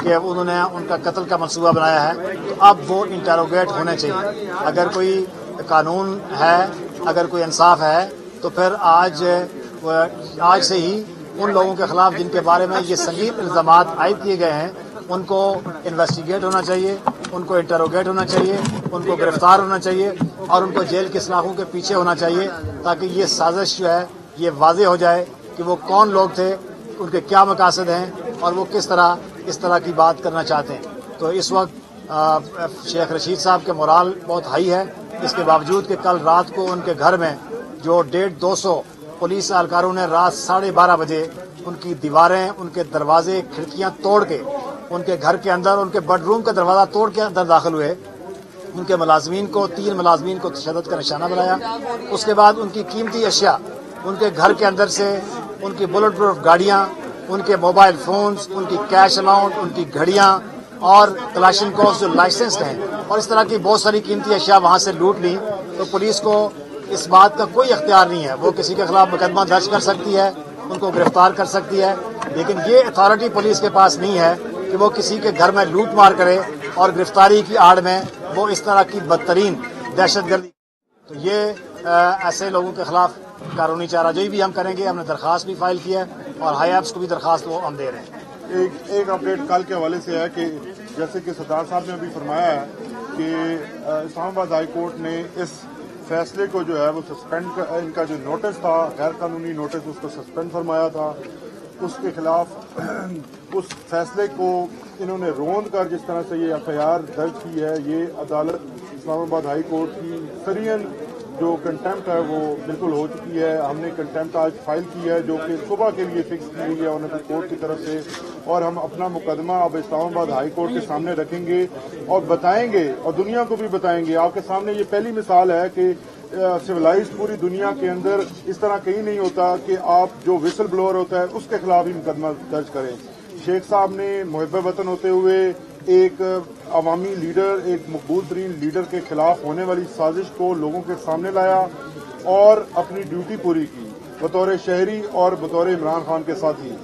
کہ انہوں نے ان کا قتل کا منصوبہ بنایا ہے، تو اب وہ انٹروگیٹ ہونے چاہیے۔ اگر کوئی قانون ہے، اگر کوئی انصاف ہے، تو پھر آج سے ہی ان لوگوں کے خلاف جن کے بارے میں یہ سنگین الزامات عائد کیے گئے ہیں ان کو انویسٹیگیٹ ہونا چاہیے، ان کو انٹروگیٹ ہونا چاہیے، ان کو گرفتار ہونا چاہیے اور ان کو جیل کی سلاخوں کے پیچھے ہونا چاہیے، تاکہ یہ سازش جو ہے یہ واضح ہو جائے کہ وہ کون لوگ تھے، ان کے کیا مقاصد ہیں اور وہ کس طرح اس طرح کی بات کرنا چاہتے ہیں۔ تو اس وقت شیخ رشید صاحب کے مورال بہت ہائی ہے، اس کے باوجود کہ کل رات کو ان کے گھر میں جو 150 پولیس اہلکاروں نے رات 12:30 بجے ان کی دیواریں، ان کے دروازے، کھڑکیاں توڑ کے ان کے گھر کے اندر، ان کے بیڈ روم کا دروازہ توڑ کے اندر داخل ہوئے، ان کے ملازمین کو 3 ملازمین کو تشدد کا نشانہ بنایا۔ اس کے بعد ان کی قیمتی اشیاء ان کے گھر کے اندر سے، ان کی بلٹ پروف گاڑیاں، ان کے موبائل فونز، ان کی کیش اماؤنٹ، ان کی گھڑیاں اور کلاشنکوف جو لائسنسڈ ہیں اور اس طرح کی بہت ساری قیمتی اشیاء وہاں سے لوٹ لی۔ تو پولیس کو اس بات کا کوئی اختیار نہیں ہے، وہ کسی کے خلاف مقدمہ درج کر سکتی ہے، ان کو گرفتار کر سکتی ہے، لیکن یہ اتھارٹی پولیس کے پاس نہیں ہے کہ وہ کسی کے گھر میں لوٹ مار کرے اور گرفتاری کی آڑ میں وہ اس طرح کی بدترین دہشت گردی۔ تو یہ ایسے لوگوں کے خلاف قانونی چارہ جوئی بھی ہم کریں گے۔ ہم نے درخواست بھی فائل کی ہے اور ہائی ایپس کو بھی درخواست وہ ہم دے رہے ہیں۔ ایک اپڈیٹ کل کے حوالے سے ہے کہ جیسے کہ سردار صاحب نے ابھی فرمایا ہے کہ اسلام آباد ہائی کورٹ نے اس فیصلے کو جو ہے وہ سسپینڈ، ان کا جو نوٹس تھا غیر قانونی نوٹس، اس کو سسپینڈ فرمایا تھا۔ اس کے خلاف اس فیصلے کو انہوں نے روند کر جس طرح سے یہ FIR درج کی ہے، یہ عدالت اسلام آباد ہائی کورٹ کی سرین جو کنٹمپٹ ہے وہ بالکل ہو چکی ہے۔ ہم نے کنٹمپٹ آج فائل کی ہے جو کہ صبح کے لیے فکس کی ہوئی ہے آنریبل کورٹ کی طرف سے، اور ہم اپنا مقدمہ اب اسلام آباد ہائی کورٹ کے سامنے رکھیں گے اور بتائیں گے اور دنیا کو بھی بتائیں گے۔ آپ کے سامنے یہ پہلی مثال ہے کہ سویلائزڈ پوری دنیا کے اندر اس طرح کہیں نہیں ہوتا کہ آپ جو وسل بلوور ہوتا ہے اس کے خلاف ہی مقدمہ درج کریں۔ شیخ صاحب نے محب وطن ہوتے ہوئے ایک عوامی لیڈر، ایک مقبول ترین لیڈر کے خلاف ہونے والی سازش کو لوگوں کے سامنے لایا اور اپنی ڈیوٹی پوری کی بطور شہری اور بطور عمران خان کے ساتھی۔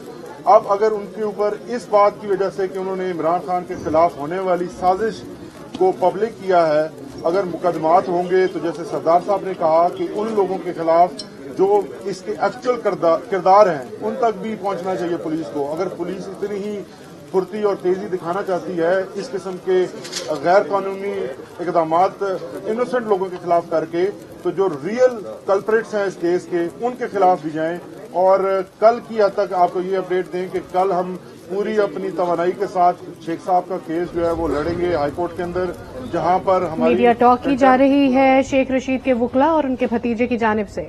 اب اگر ان کے اوپر اس بات کی وجہ سے کہ انہوں نے عمران خان کے خلاف ہونے والی سازش کو پبلک کیا ہے، اگر مقدمات ہوں گے تو جیسے سردار صاحب نے کہا کہ ان لوگوں کے خلاف جو اس کے ایکچوئل کردار ہیں ان تک بھی پہنچنا چاہیے پولیس کو۔ اگر پولیس اتنی ہی پھرتی اور تیزی دکھانا چاہتی ہے اس قسم کے غیر قانونی اقدامات انوسنٹ لوگوں کے خلاف کر کے، تو جو ریئل کلپریٹس ہیں اس کیس کے ان کے خلاف بھی جائیں۔ اور کل کی حد تک آپ کو یہ اپڈیٹ دیں کہ کل ہم پوری اپنی توانائی کے ساتھ شیخ صاحب کا کیس جو ہے وہ لڑیں گے ہائی کورٹ کے اندر، جہاں پر ہماری میڈیا ٹاک کی جا رہی ہے شیخ رشید کے وکلا اور ان کے بھتیجے کی جانب سے۔